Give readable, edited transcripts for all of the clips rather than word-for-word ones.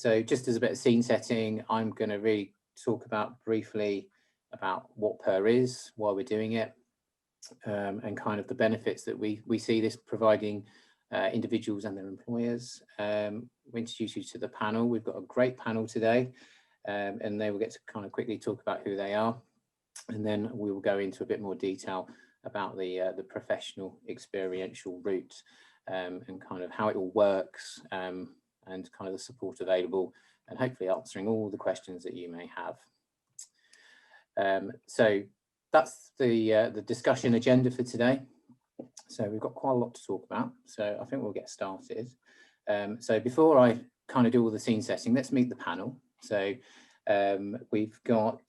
So just as a bit of scene setting, I'm going to really talk about briefly about what PER is, why we're doing it, and kind of the benefits that we see this providing individuals and their employers. We introduce you to the panel. We've got a great panel today, and they will get to kind of quickly talk about who they are. And then we will go into a bit more detail about the professional experiential route and kind of how it all works and kind of the support available, and hopefully answering all the questions that you may have. So that's the discussion agenda for today. So we've got quite a lot to talk about, so I think we'll get started. So before I kind of do all the scene setting, let's meet the panel. So we've got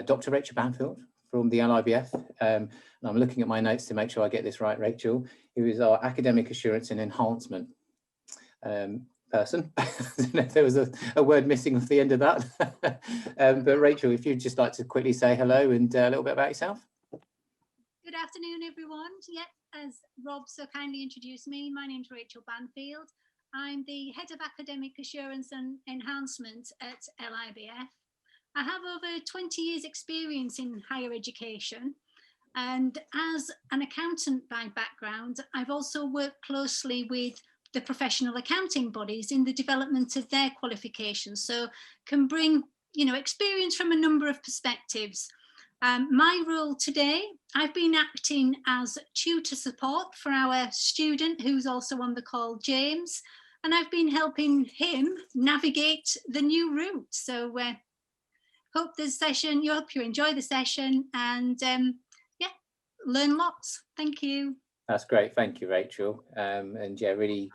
Dr. Rachel Banfield from the LIBF, and I'm looking at my notes to make sure I get this right, Rachel, who is our Academic Assurance and Enhancement person. I don't know if there was a word missing off the end of that. But Rachel, if you'd just like to quickly say hello and a little bit about yourself. Good afternoon, everyone. Yeah, as Rob so kindly introduced me, my name's Rachel Banfield. I'm the Head of Academic Assurance and Enhancement at LIBF. I have over 20 years experience in higher education, and as an accountant by background, I've also worked closely with the professional accounting bodies in the development of their qualifications, so can bring, you know, experience from a number of perspectives. My role today, I've been acting as tutor support for our student who's also on the call, James, and I've been helping him navigate the new route. So hope this session, hope you enjoy the session and yeah, learn lots. Thank you. That's great, thank you, Rachel. And yeah, really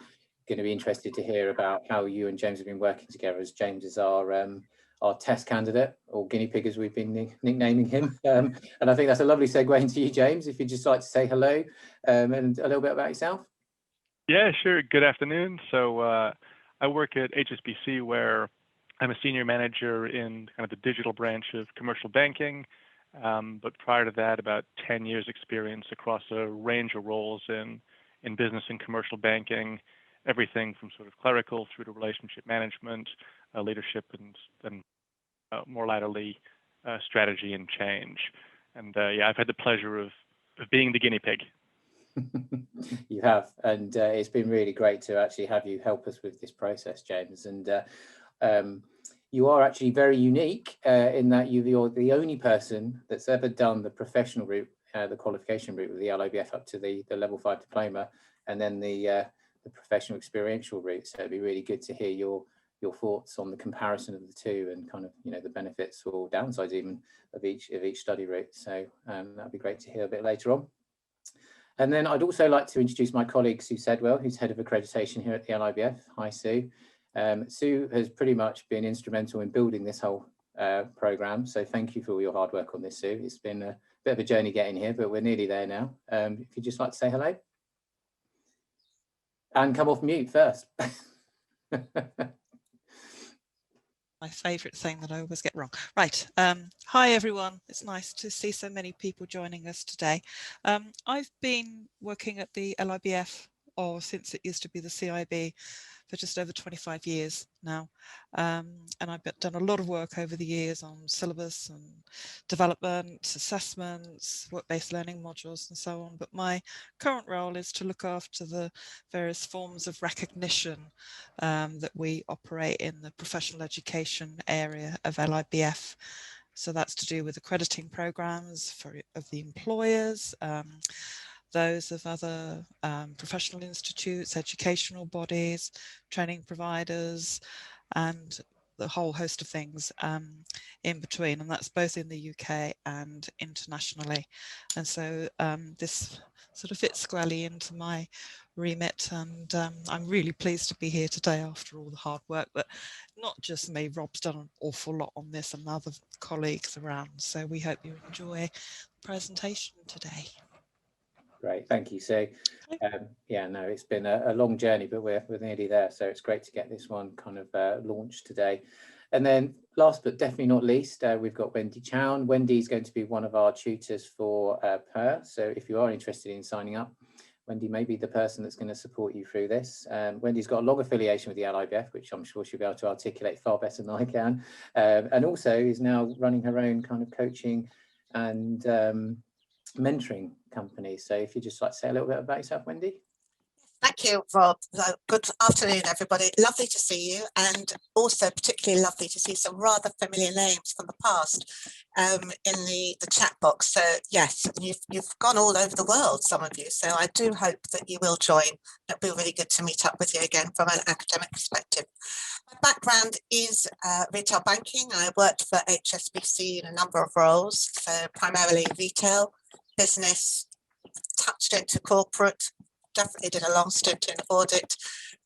going to be interested to hear about how you and James have been working together, as James is our test candidate, or guinea pig as we've been nicknaming him. And I think that's a lovely segue into you, James, if you'd just like to say hello and a little bit about yourself. Yeah, sure. Good afternoon. So I work at HSBC, where I'm a senior manager in kind of the digital branch of commercial banking. But prior to that, about 10 years experience across a range of roles in business and commercial banking, everything from sort of clerical through to relationship management, leadership, and more latterly strategy and change. And yeah, I've had the pleasure of being the guinea pig. You have, and it's been really great to actually have you help us with this process, James. And you are actually very unique in that you're the only person that's ever done the professional route, the qualification route with the LIBF up to the level 5 diploma, and then the professional experiential route. So it'd be really good to hear your thoughts on the comparison of the two, and kind of, you know, the benefits or downsides even of each study route. So that'd be great to hear a bit later on. And then I'd also like to introduce my colleague Sue Sedwell, who's Head of Accreditation here at the LIBF. Hi, Sue. Sue has pretty much been instrumental in building this whole programme, so thank you for all your hard work on this, Sue. It's been a bit of a journey getting here, but we're nearly there now. If you'd just like to say hello. And come off mute first. My favourite thing that I always get wrong. Right. Hi, everyone. It's nice to see so many people joining us today. I've been working at the LIBF, or since it used to be the CIB, for just over 25 years now. And I've done a lot of work over the years on syllabus and development, assessments, work-based learning modules and so on. But my current role is to look after the various forms of recognition that we operate in the professional education area of LIBF. So that's to do with accrediting programs of the employers, those of other professional institutes, educational bodies, training providers, and the whole host of things in between, and that's both in the UK and internationally. And so this sort of fits squarely into my remit, and I'm really pleased to be here today after all the hard work, but not just me. Rob's done an awful lot on this and other colleagues around, so we hope you enjoy the presentation today. Great, thank you, Sue. Yeah, no, it's been a long journey, but we're nearly there, so it's great to get this one kind of launched today. And then last but definitely not least, we've got Wendy Chowne. Wendy's going to be one of our tutors for PER, so if you are interested in signing up, Wendy may be the person that's going to support you through this. Wendy's got a long affiliation with the LIBF, which I'm sure she'll be able to articulate far better than I can, and also is now running her own kind of coaching and mentoring company. So if you just like to say a little bit about yourself, Wendy. Thank you, Rob. Good afternoon, everybody. Lovely to see you, and also particularly lovely to see some rather familiar names from the past in the chat box. So yes, you've gone all over the world, some of you. So I do hope that you will join. It'll be really good to meet up with you again from an academic perspective. My background is retail banking. I worked for HSBC in a number of roles, so primarily retail, business, touched into corporate, definitely did a long stint in audit,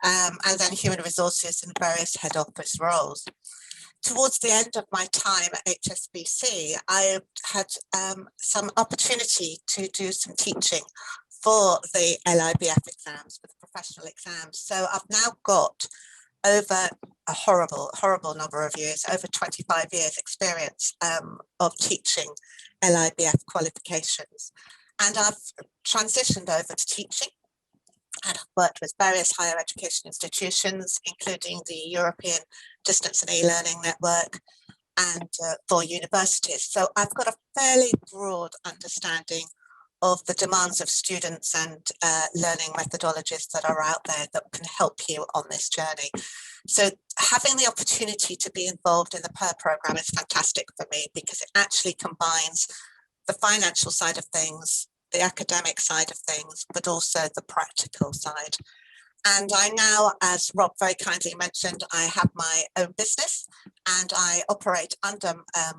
and then human resources in various head office roles. Towards the end of my time at HSBC, I had some opportunity to do some teaching for the LIBF exams, for the professional exams. So I've now got over a horrible number of years, over 25 years experience of teaching LIBF qualifications. And I've transitioned over to teaching, and I've worked with various higher education institutions, including the European Distance and E-Learning Network, and for universities. So I've got a fairly broad understanding of the demands of students and learning methodologies that are out there that can help you on this journey. So having the opportunity to be involved in the PER program is fantastic for me, because it actually combines the financial side of things, the academic side of things, but also the practical side. And I now, as Rob very kindly mentioned, I have my own business and I operate under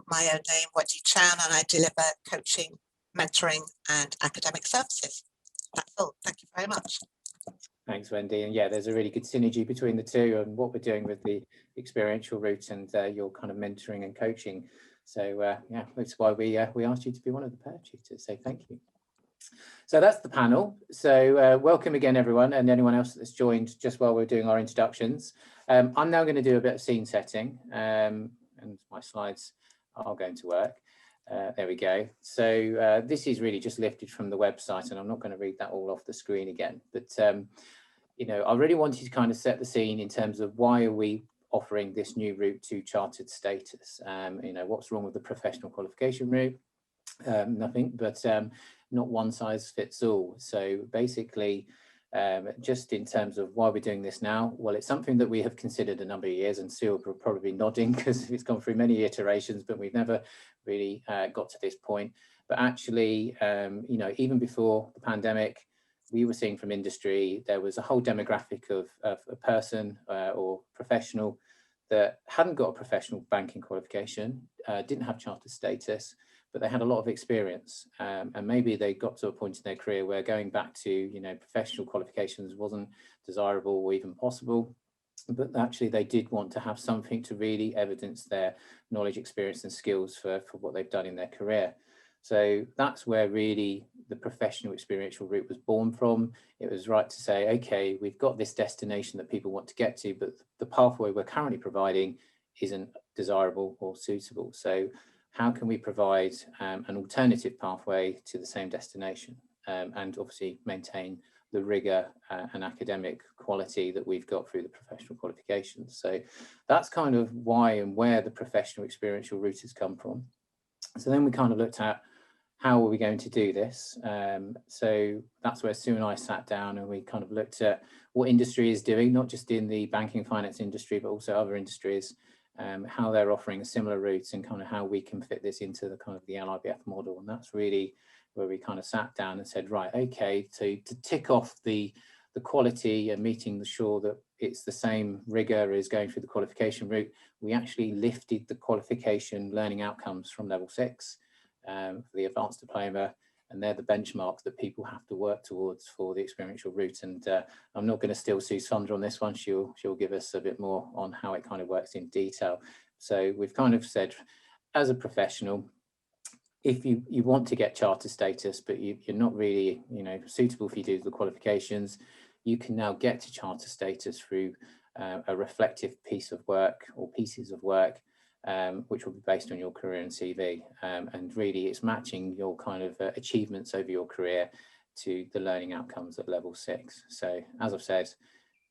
my own name, Wendy Chowne, and I deliver coaching, mentoring and academic services. That's all. Thank you very much. Thanks, Wendy. And yeah, there's a really good synergy between the two and what we're doing with the experiential route and your kind of mentoring and coaching. So yeah, that's why we asked you to be one of the PER tutors. So thank you. So that's the panel. So welcome again, everyone, and anyone else that's joined just while we're doing our introductions. I'm now going to do a bit of scene setting, and my slides are going to work. There we go. So this is really just lifted from the website, and I'm not going to read that all off the screen again. But you know, I really wanted to kind of set the scene in terms of why are we offering this new route to chartered status. You know, what's wrong with the professional qualification route? Nothing, but not one size fits all. So basically, just in terms of why we're doing this now, well, it's something that we have considered a number of years, and Sue will probably be nodding because it's gone through many iterations, but we've never really got to this point. But actually, you know, even before the pandemic, we were seeing from industry, there was a whole demographic of a person or professional that hadn't got a professional banking qualification, didn't have chartered status, but they had a lot of experience, and maybe they got to a point in their career where going back to, you know, professional qualifications wasn't desirable or even possible, but actually they did want to have something to really evidence their knowledge, experience and skills for what they've done in their career. So that's where really the professional experiential route was born from. It was right to say, okay, we've got this destination that people want to get to, but the pathway we're currently providing isn't desirable or suitable. So how can we provide an alternative pathway to the same destination, and obviously maintain the rigor and academic quality that we've got through the professional qualifications. So that's kind of why and where the professional experiential route has come from. So then we kind of looked at how are we going to do this. So that's where Sue and I sat down and we kind of looked at what industry is doing, not just in the banking and finance industry, but also other industries, how they're offering a similar route and kind of how we can fit this into the kind of the LIBF model. And that's really where we kind of sat down and said, right, okay, to tick off the quality and meeting sure that it's the same rigor as going through the qualification route, we actually lifted the qualification learning outcomes from level 6 for the advanced diploma, and they're the benchmarks that people have to work towards for the experiential route. And I'm not going to steal Sue's thunder on this one. She'll give us a bit more on how it kind of works in detail. So we've kind of said, as a professional, if you want to get charter status, but you're not really, you know, suitable if you do the qualifications, you can now get to charter status through a reflective piece of work or pieces of work, which will be based on your career and CV. And really it's matching your kind of achievements over your career to the learning outcomes at level 6. So as I've said,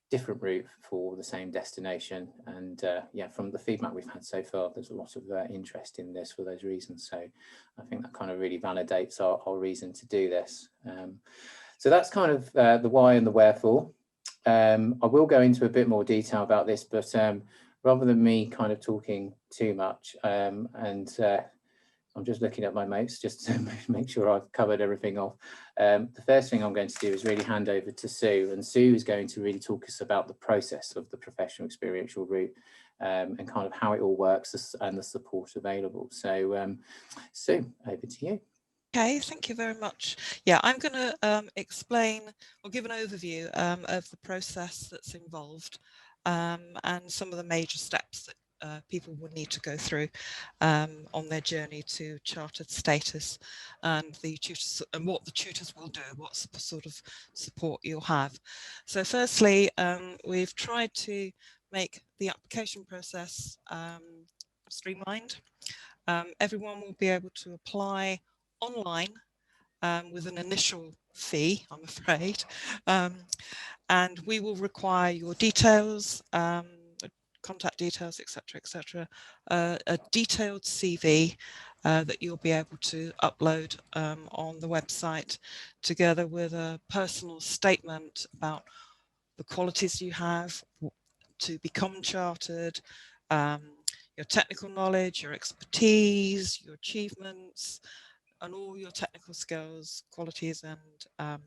different route for the same destination, and yeah, from the feedback we've had so far, there's a lot of interest in this for those reasons. So I think that kind of really validates our reason to do this. So that's kind of the why and the wherefore. I will go into a bit more detail about this, but rather than me kind of talking too much, I'm just looking at my notes just to make sure I've covered everything off. The first thing I'm going to do is really hand over to Sue, and Sue is going to really talk us about the process of the professional experiential route and kind of how it all works and the support available. So Sue, over to you. Okay, thank you very much. Yeah, I'm going to explain or give an overview of the process that's involved and some of the major steps that people will need to go through on their journey to chartered status, and the tutors and what the tutors will do, what sort of support you'll have. So firstly, we've tried to make the application process streamlined. Everyone will be able to apply online with an initial fee, I'm afraid, and we will require your details, contact details, etc., a detailed CV that you'll be able to upload on the website, together with a personal statement about the qualities you have to become chartered, your technical knowledge, your expertise, your achievements, and all your technical skills, qualities, and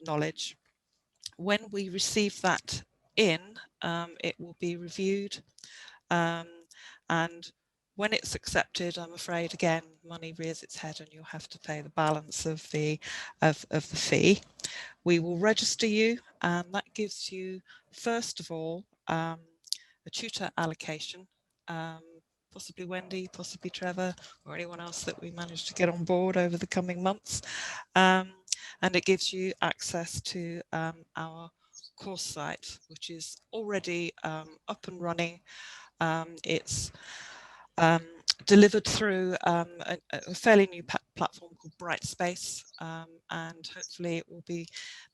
knowledge. When we receive that in, it will be reviewed, and when it's accepted, I'm afraid, again, money rears its head and you'll have to pay the balance of the fee. We will register you, and that gives you, first of all, a tutor allocation, possibly Wendy, possibly Trevor, or anyone else that we managed to get on board over the coming months. And it gives you access to our course site, which is already up and running. It's delivered through a fairly new platform called Brightspace, and hopefully it will be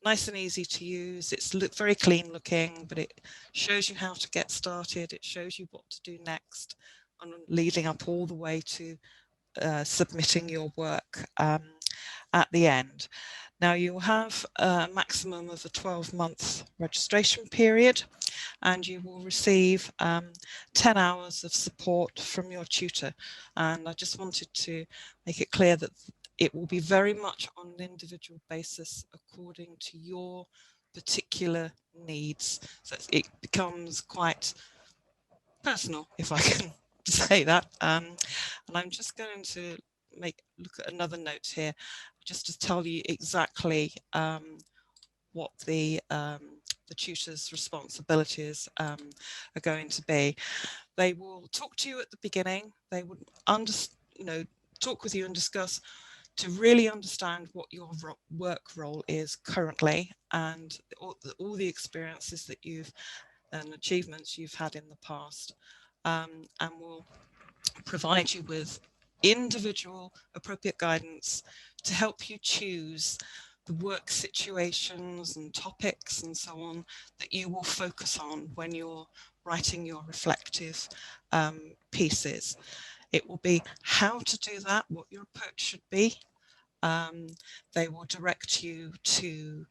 nice and easy to use. It's very clean looking, but it shows you how to get started. It shows you what to do next, and leading up all the way to submitting your work at the end. Now you'll have a maximum of a 12-month registration period, and you will receive 10 hours of support from your tutor. And I just wanted to make it clear that it will be very much on an individual basis according to your particular needs. So it becomes quite personal, if I can say that. And I'm just going to look at another note here, just to tell you exactly what the tutor's responsibilities are going to be. They will talk to you at the beginning. They would talk with you and discuss to really understand what your work role is currently, and all the experiences that and achievements you've had in the past, and will provide you with individual appropriate guidance to help you choose the work situations and topics and so on that you will focus on when you're writing your reflective pieces. It will be how to do that, what your approach should be. They will direct you to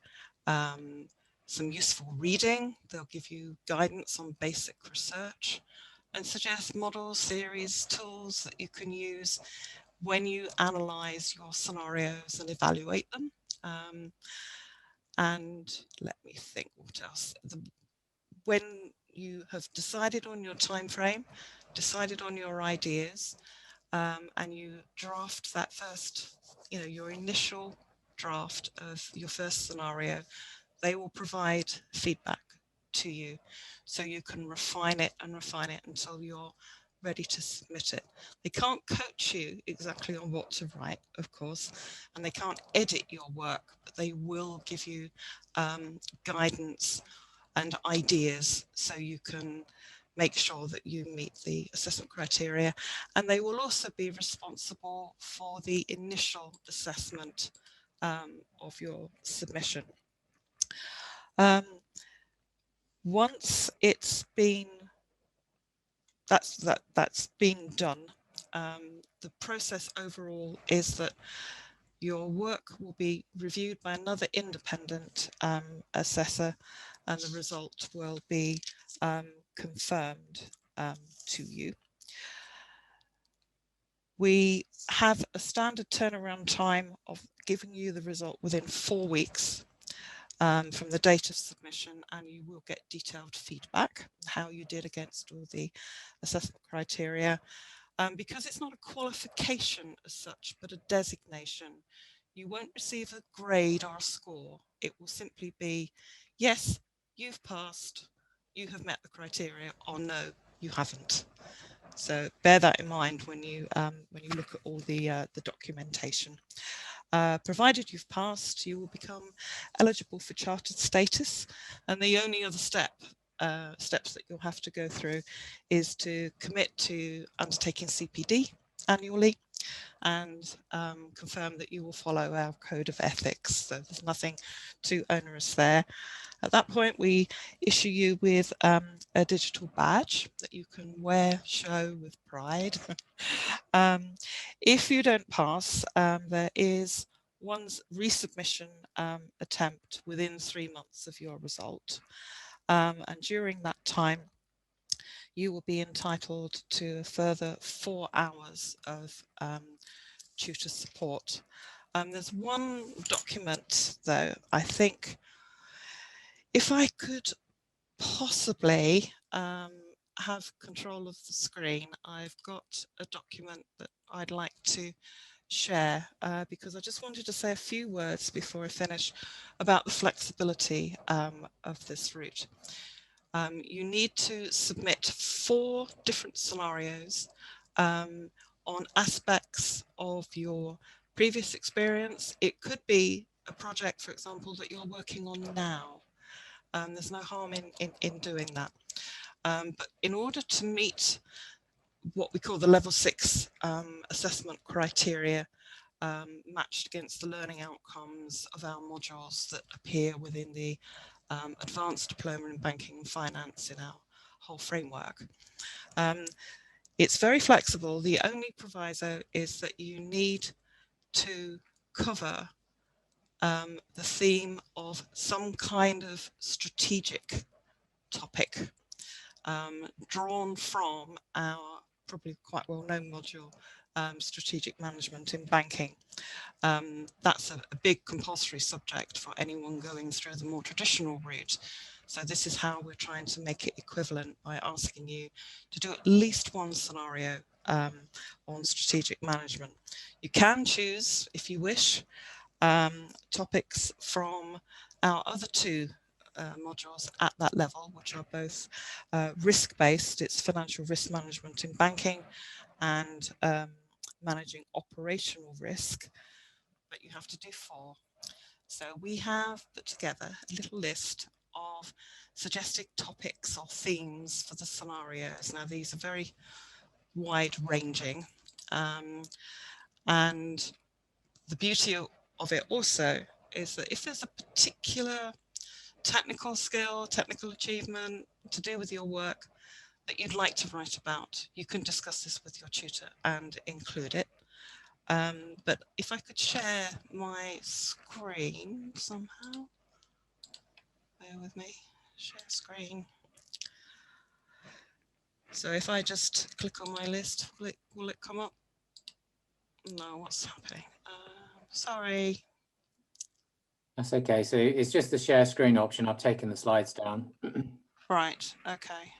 some useful reading. They'll give you guidance on basic research and suggest models, theories, tools that you can use when you analyse your scenarios and evaluate them. And let me think what else. When you have decided on your time frame, decided on your ideas, and you draft that first, your initial draft of your first scenario, they will provide feedback to you so you can refine it until you're ready to submit it. They can't coach you exactly on what to write, of course, and they can't edit your work, but they will give you guidance and ideas so you can make sure that you meet the assessment criteria. And they will also be responsible for the initial assessment of your submission. Once it's been that's been done, the process overall is that your work will be reviewed by another independent assessor, and the result will be confirmed to you. We have a standard turnaround time of giving you the result within 4 weeks from the date of submission, and you will get detailed feedback, how you did against all the assessment criteria. Because it's not a qualification as such, but a designation, you won't receive a grade or a score. It will simply be, yes, you've passed, you have met the criteria, or no, you haven't. So bear that in mind when you look at all the documentation. Provided you've passed, you will become eligible for chartered status, and the only other steps that you'll have to go through is to commit to undertaking CPD annually and confirm that you will follow our code of ethics. So there's nothing too onerous there. At that point, we issue you with a digital badge that you can wear, show with pride. If you don't pass, there is one resubmission attempt within 3 months of your result. And during that time, you will be entitled to a further 4 hours of tutor support. There's one document, though, I think, if I could possibly have control of the screen, I've got a document that I'd like to share because I just wanted to say a few words before I finish about the flexibility of this route. You need to submit 4 different scenarios on aspects of your previous experience. It could be a project, for example, that you're working on now. There's no harm in doing that. But in order to meet what we call the level 6 assessment criteria matched against the learning outcomes of our modules that appear within the advanced diploma in banking and finance in our whole framework. It's very flexible. The only proviso is that you need to cover the theme of some kind of strategic topic drawn from our probably quite well-known module, strategic management in banking. That's a big compulsory subject for anyone going through the more traditional route. So this is how we're trying to make it equivalent by asking you to do at least one scenario on strategic management. You can choose, if you wish, topics from our other 2 modules at that level, which are both risk-based. It's financial risk management in banking and managing operational risk, but you have to do 4. So we have put together a little list of suggested topics or themes for the scenarios. Now these are very wide-ranging, and the beauty of it also is that if there's a particular technical skill, technical achievement to do with your work that you'd like to write about, you can discuss this with your tutor and include it. But if I could share my screen somehow, bear with me, share screen. So if I just click on my list, will it come up? No, what's happening? Sorry. That's okay. So it's just the share screen option. I've taken the slides down. Right, okay.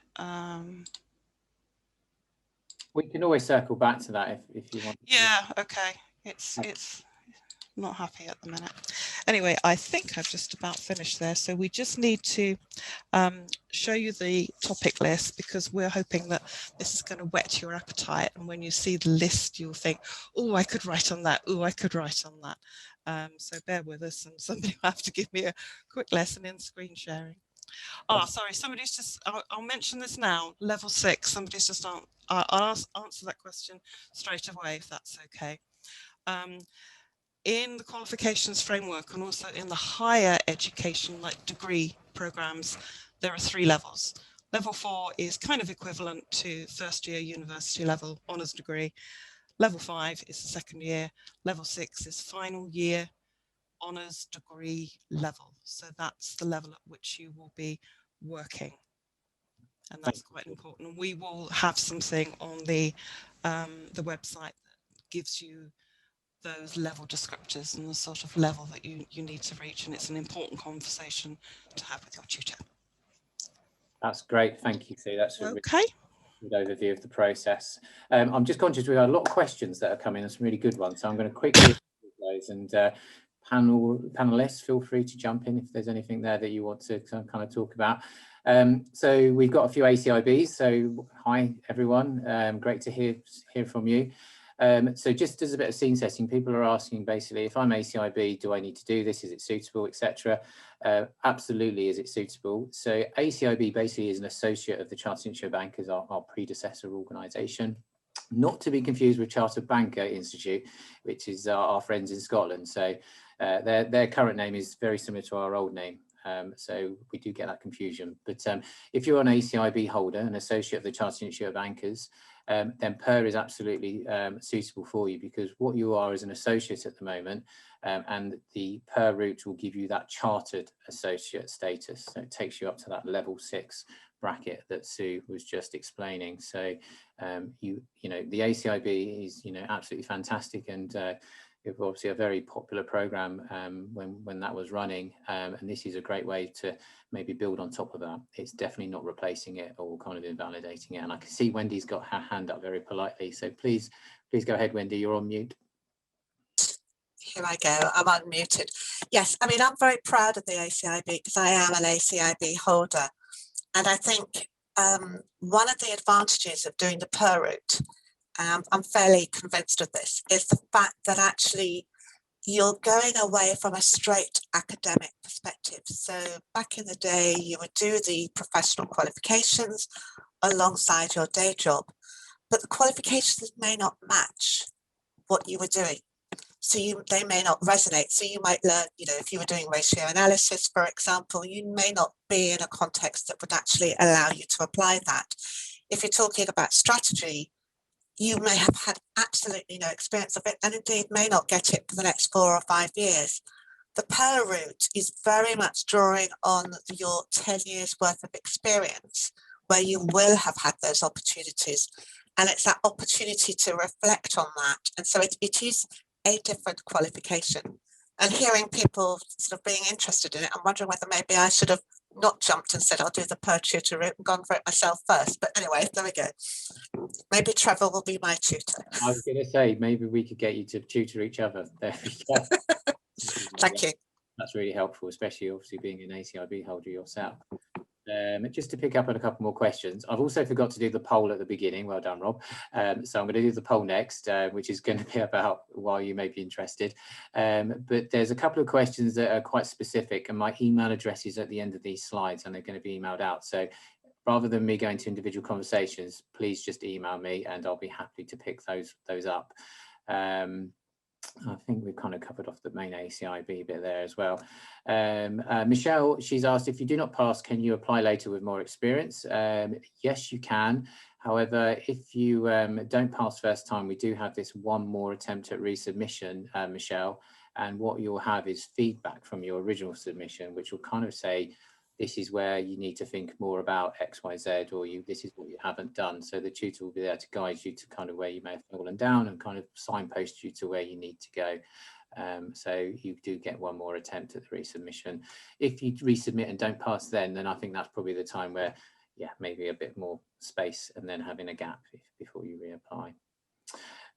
We can always circle back to that if you want. Yeah, okay. It's not happy at the minute. Anyway, I think I've just about finished there. So we just need to show you the topic list, because we're hoping that this is going to whet your appetite. And when you see the list, you'll think, oh, I could write on that. Oh, I could write on that. So bear with us, and somebody will have to give me a quick lesson in screen sharing. Oh, sorry, somebody's just, I'll mention this now, level 6, somebody's just, I'll answer that question straight away if that's okay. in the qualifications framework and also in the higher education, like degree programs, there are 3 levels. Level 4 is kind of equivalent to first year university level honours degree. Level 5 is the second year. Level 6 is final year honours degree level. So that's the level at which you will be working. And that's quite important. And we will have something on the website that gives you those level descriptors and the sort of level that you need to reach. And it's an important conversation to have with your tutor. That's great. Thank you, Sue. That's a really Okay. good overview of the process. I'm just conscious we have a lot of questions that are coming, and some really good ones. So I'm going to quickly those, and panelists, feel free to jump in if there's anything there that you want to kind of talk about. So we've got a few ACIBs. So hi everyone, great to hear from you. So just as a bit of scene setting, people are asking basically, if I'm ACIB, do I need to do this? Is it suitable, etc.? Absolutely, is it suitable? So ACIB basically is an associate of the Chartered Institute of Bankers, our predecessor organisation, not to be confused with Chartered Banker Institute, which is our friends in Scotland. So their current name is very similar to our old name. So we do get that confusion. But if you're an ACIB holder, an associate of the Chartered Institute of Bankers, then PER is absolutely suitable for you, because what you are is an associate at the moment, and the PER route will give you that chartered associate status. So it takes you up to that level 6 bracket that Sue was just explaining. So you know, the ACIB is, you know, absolutely fantastic, and it was obviously a very popular program when that was running, and this is a great way to maybe build on top of that. It's definitely not replacing it or kind of invalidating it. And I can see Wendy's got her hand up very politely, so please go ahead, Wendy, you're on mute. Here I go, I'm unmuted. Yes, I mean, I'm very proud of the ACIB because I am an ACIB holder. And I think one of the advantages of doing the PER route, I'm fairly convinced of this, is the fact that actually you're going away from a straight academic perspective. So back in the day, you would do the professional qualifications alongside your day job, but the qualifications may not match what you were doing. So they may not resonate. So you might learn, you know, if you were doing ratio analysis, for example, you may not be in a context that would actually allow you to apply that. If you're talking about strategy, you may have had absolutely no experience of it, and indeed may not get it for the next 4 or 5 years. The PER route is very much drawing on your 10 years worth of experience, where you will have had those opportunities. And it's that opportunity to reflect on that. And so it is a different qualification. And hearing people sort of being interested in it, I'm wondering whether maybe I should have not jumped and said I'll do the PER tutor route and gone for it myself first. But anyway, there we go. Maybe Trevor will be my tutor. I was going to say, maybe we could get you to tutor each other. There we go. Thank you. That's really helpful, especially obviously being an ACIB holder yourself. Just to pick up on a couple more questions, I've also forgot to do the poll at the beginning. Well done, Rob. So I'm going to do the poll next, which is going to be about why you may be interested. But there's a couple of questions that are quite specific, and my email address is at the end of these slides, and they're going to be emailed out. So rather than me going to individual conversations, please just email me, and I'll be happy to pick those up. I think we've kind of covered off the main ACIB bit there as well. Michelle, she's asked, if you do not pass, can you apply later with more experience? Yes, you can. However, if you don't pass first time, we do have this one more attempt at resubmission, Michelle, and what you'll have is feedback from your original submission, which will kind of say, this is where you need to think more about X, Y, Z, or this is what you haven't done. So the tutor will be there to guide you to kind of where you may have fallen down and kind of signpost you to where you need to go. So you do get one more attempt at the resubmission. If you resubmit and don't pass then I think that's probably the time where, yeah, maybe a bit more space and then having a gap before you reapply.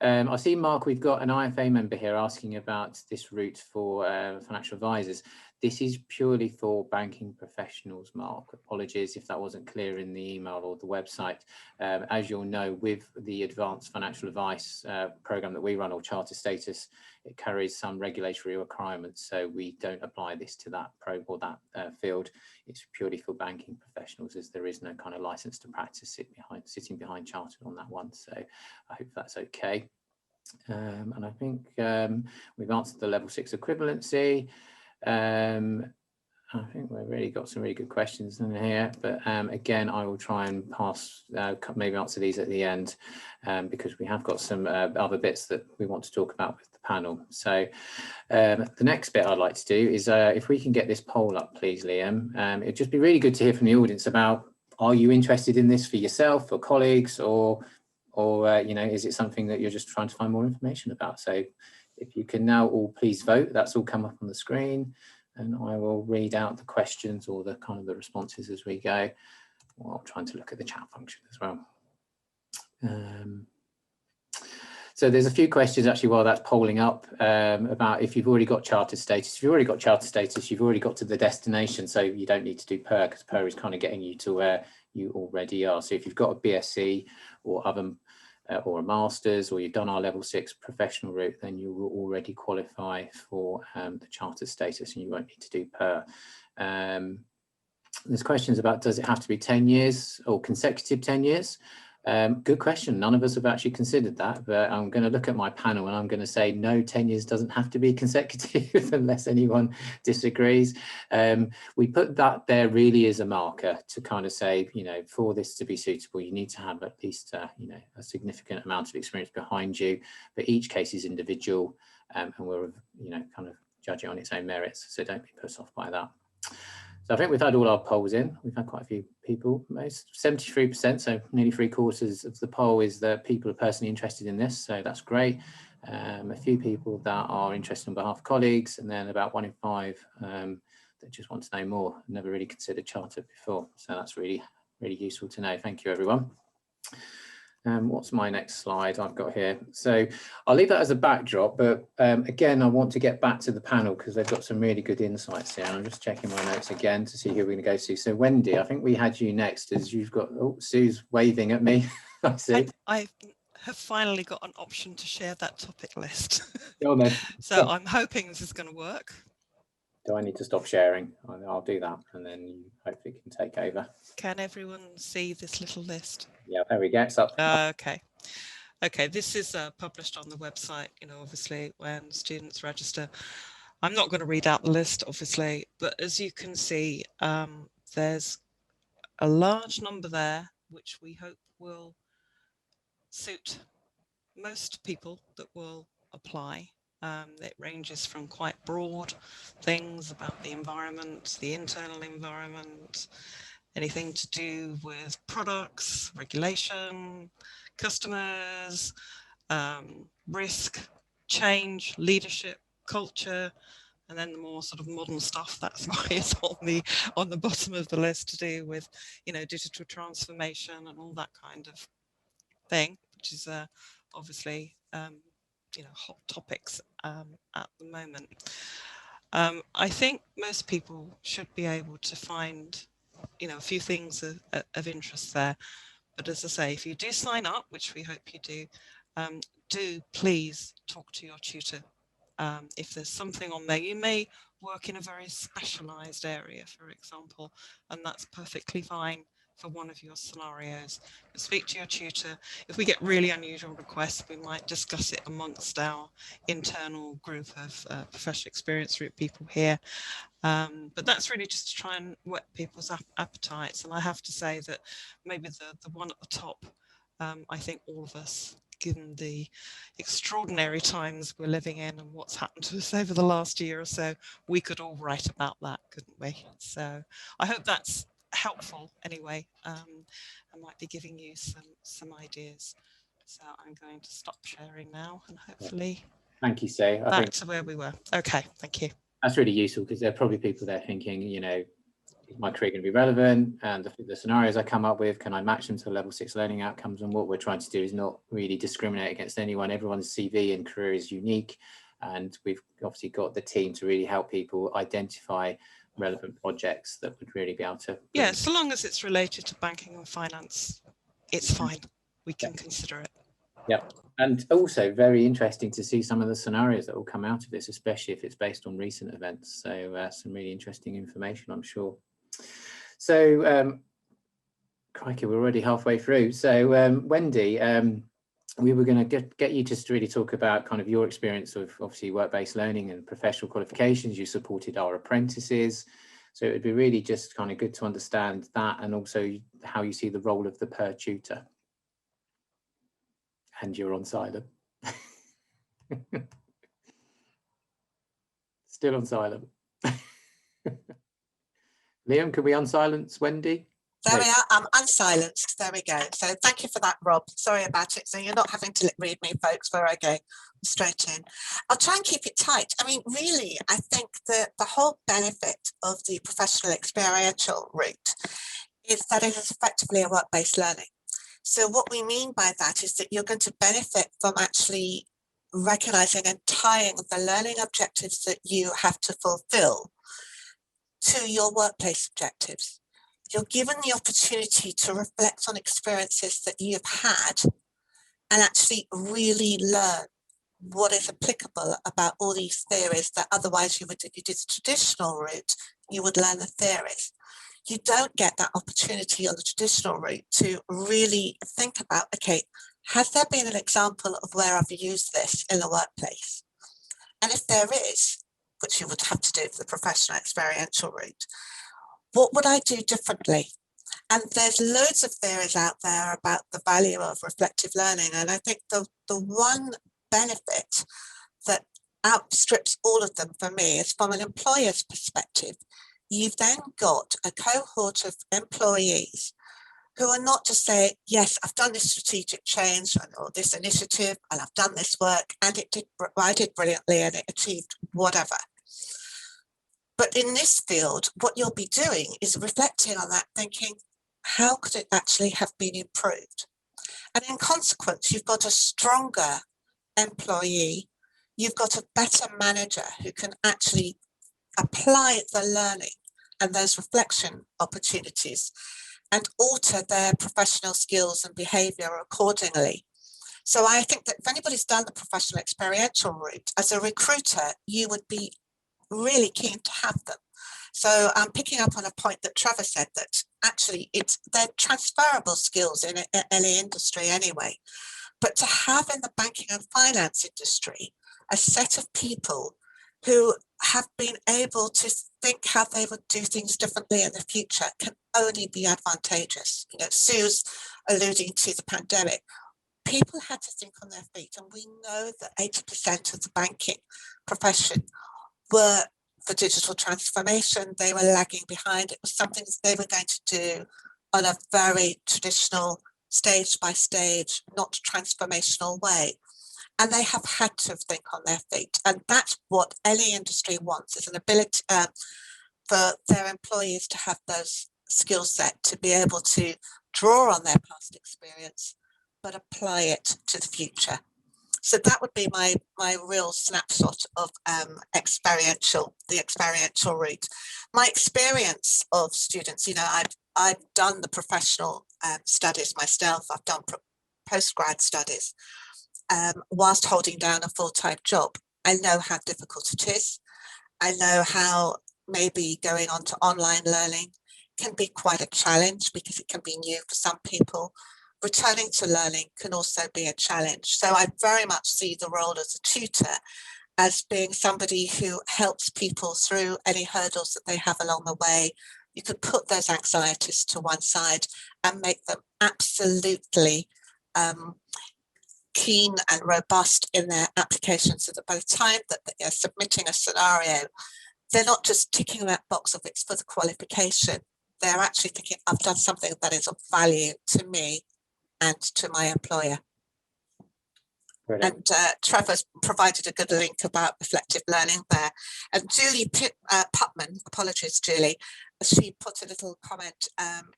I see, Mark, we've got an IFA member here asking about this route for financial advisors. This is purely for banking professionals, Mark. Apologies if that wasn't clear in the email or the website. As you'll know, with the advanced financial advice program that we run, or charter status, it carries some regulatory requirements. So we don't apply this to that field. It's purely for banking professionals, as there is no kind of license to practice sitting behind chartered on that one. So I hope that's okay. And I think we've answered the level 6 equivalency. I think we've really got some really good questions in here, but again, I will try and pass, maybe answer these at the end, because we have got some other bits that we want to talk about with the panel. So the next bit I'd like to do is if we can get this poll up, please, Liam. It'd just be really good to hear from the audience about, are you interested in this for yourself or colleagues, or you know, is it something that you're just trying to find more information about? So if you can now all please vote, that's all come up on the screen. And I will read out the questions or the kind of the responses as we go, while trying to look at the chat function as well. So there's a few questions actually while that's polling up about if you've already got chartered status. If you've already got chartered status, you've already got to the destination, so you don't need to do PER, because PER is kind of getting you to where you already are. So if you've got a BSc or other or a master's, or you've done our level 6 professional route, then you will already qualify for the chartered status and you won't need to do PER. There's questions about, does it have to be 10 years or consecutive 10 years? Good question. None of us have actually considered that, but I'm going to look at my panel and I'm going to say no, 10 years doesn't have to be consecutive unless anyone disagrees. We put that there really as a marker to kind of say, you know, for this to be suitable, you need to have at least, you know, a significant amount of experience behind you, but each case is individual, and we'll, you know, kind of judge it on its own merits. So don't be put off by that. So I think we've had all our polls in. We've had quite a few people, most 73%, so nearly 3/4 of the poll is that people are personally interested in this. So that's great. A few people that are interested on behalf of colleagues, and then about 1 in 5 that just want to know more. Never really considered chartered before. So that's really, really useful to know. Thank you, everyone. What's my next slide I've got here? So I'll leave that as a backdrop, but again, I want to get back to the panel because they've got some really good insights here. I'm just checking my notes again to see who we're going to go to. So Wendy, I think we had you next, as you've got, oh, Sue's waving at me. I see. I have finally got an option to share that topic list. Go on then. So I'm hoping this is going to work. Do I need to stop sharing? I'll do that and then you hopefully can take over. Can everyone see this little list? Yeah, there we go. It's up. Okay. Okay, this is published on the website, you know, obviously when students register. I'm not going to read out the list, obviously, but as you can see, there's a large number there, which we hope will suit most people that will apply. It ranges from quite broad things about the environment, the internal environment, anything to do with products, regulation, customers, risk, change, leadership, culture, and then the more sort of modern stuff that's why it's on the bottom of the list to do with, you know, digital transformation and all that kind of thing, which is obviously you know, hot topics at the moment. I think most people should be able to find, you know, a few things of interest there. But as I say, if you do sign up, which we hope you do please talk to your tutor. If there's something on there, you may work in a very specialized area, for example, and that's perfectly fine for one of your scenarios. Speak to your tutor. If we get really unusual requests, we might discuss it amongst our internal group of professional experience route people here. But that's really just to try and whet people's appetites. And I have to say that maybe the one at the top, I think all of us, given the extraordinary times we're living in and what's happened to us over the last year or so, we could all write about that, couldn't we? So I hope that's helpful anyway. I might be giving you some ideas. So I'm going to stop sharing now and hopefully thank you, Sue. back to where we were. Okay, thank you. That's really useful because there are probably people there thinking, you know, is my career going to be relevant? And the scenarios I come up with, can I match them to level 6 learning outcomes? And what we're trying to do is not really discriminate against anyone. Everyone's CV and career is unique. And we've obviously got the team to really help people identify relevant projects that would really be able to. Yeah, so long as it's related to banking and finance, it's fine. We can consider it. Yeah, and also very interesting to see some of the scenarios that will come out of this, especially if it's based on recent events. So some really interesting information, I'm sure. So crikey, we're already halfway through. So Wendy, we were going to get you just to really talk about kind of your experience of obviously work-based learning and professional qualifications. You supported our apprentices. So it would be really just kind of good to understand that, and also how you see the role of the per tutor. And you're on silent. Still on silent. Liam, can we unsilence Wendy? There we are, I'm unsilenced. There we go. So thank you for that, Rob. Sorry about it. So you're not having to read me, folks, where I go straight in. I'll try and keep it tight. I mean, really, I think that the whole benefit of the professional experiential route is that it is effectively a work-based learning. So what we mean by that is that you're going to benefit from actually recognizing and tying the learning objectives that you have to fulfill to your workplace objectives. You're given the opportunity to reflect on experiences that you've had and actually really learn what is applicable about all these theories that otherwise you would, if you did the traditional route, you would learn the theories. You don't get that opportunity on the traditional route to really think about, okay, has there been an example of where I've used this in the workplace? And if there is, which you would have to do for the professional experiential route, what would I do differently? And there's loads of theories out there about the value of reflective learning. And I think the one benefit that outstrips all of them for me is from an employer's perspective. You've then got a cohort of employees who are not just saying, yes, I've done this strategic change or this initiative and I've done this work and I did brilliantly and it achieved whatever. But in this field, what you'll be doing is reflecting on that, thinking, how could it actually have been improved? And in consequence, you've got a stronger employee, you've got a better manager who can actually apply the learning and those reflection opportunities and alter their professional skills and behaviour accordingly. So I think that if anybody's done the professional experiential route, as a recruiter, you would be really keen to have them. So I'm picking up on a point that Trevor said, that actually they're transferable skills in any industry anyway. But to have in the banking and finance industry a set of people who have been able to think how they would do things differently in the future can only be advantageous. You know, Sue's alluding to the pandemic. People had to think on their feet, and we know that 80% of the banking profession were for digital transformation. They were lagging behind. It was something that they were going to do on a very traditional, stage by stage, not transformational way. And they have had to think on their feet. And that's what any industry wants, is an ability for their employees to have those skill set, to be able to draw on their past experience, but apply it to the future. So that would be my real snapshot of the experiential route. My experience of students, you know, I've done the professional studies myself. I've done postgrad studies whilst holding down a full-time job. I know how difficult it is. I know how maybe going on to online learning can be quite a challenge because it can be new for some people. Returning to learning can also be a challenge. So I very much see the role as a tutor as being somebody who helps people through any hurdles that they have along the way. You could put those anxieties to one side and make them absolutely keen and robust in their application, so that by the time that they're submitting a scenario, they're not just ticking that box of it's for the qualification. They're actually thinking, I've done something that is of value to me and to my employer. Brilliant. And Trevor's provided a good link about reflective learning there. And Julie Putman, apologies Julie, she put a little comment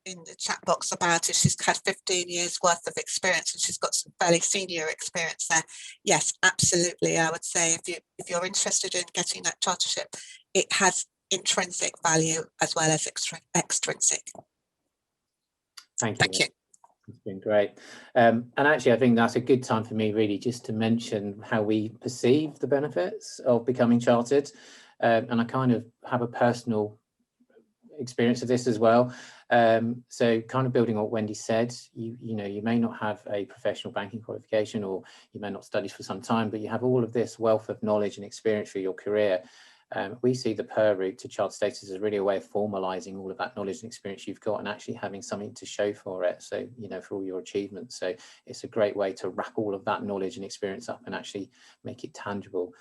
in the chat box about it. She's had 15 years worth of experience and she's got some fairly senior experience there. Yes, absolutely. I would say if you're interested in getting that chartership, it has intrinsic value as well as extrinsic. Thank you. Thank you. It's been great. And actually, I think that's a good time for me really just to mention how we perceive the benefits of becoming chartered. And I kind of have a personal experience of this as well. So kind of building on what Wendy said, you know, you may not have a professional banking qualification, or you may not study for some time, but you have all of this wealth of knowledge and experience through your career. We see the PER route to child status as really a way of formalizing all of that knowledge and experience you've got and actually having something to show for it. So, you know, for all your achievements. So it's a great way to wrap all of that knowledge and experience up and actually make it tangible.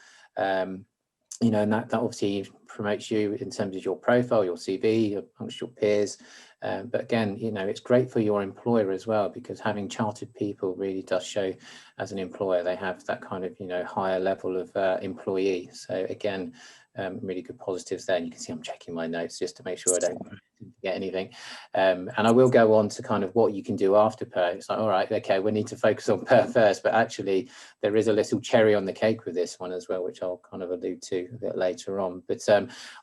You know, and that obviously promotes you in terms of your profile, your CV, amongst your peers. But again, you know, it's great for your employer as well, because having chartered people really does show as an employer, they have that kind of, you know, higher level of employee. So again, really good positives there. And you can see I'm checking my notes just to make sure I don't forget anything. And I will go on to kind of what you can do after PER. It's like, all right, okay, we need to focus on PER first, but actually there is a little cherry on the cake with this one as well, which I'll kind of allude to a bit later on. But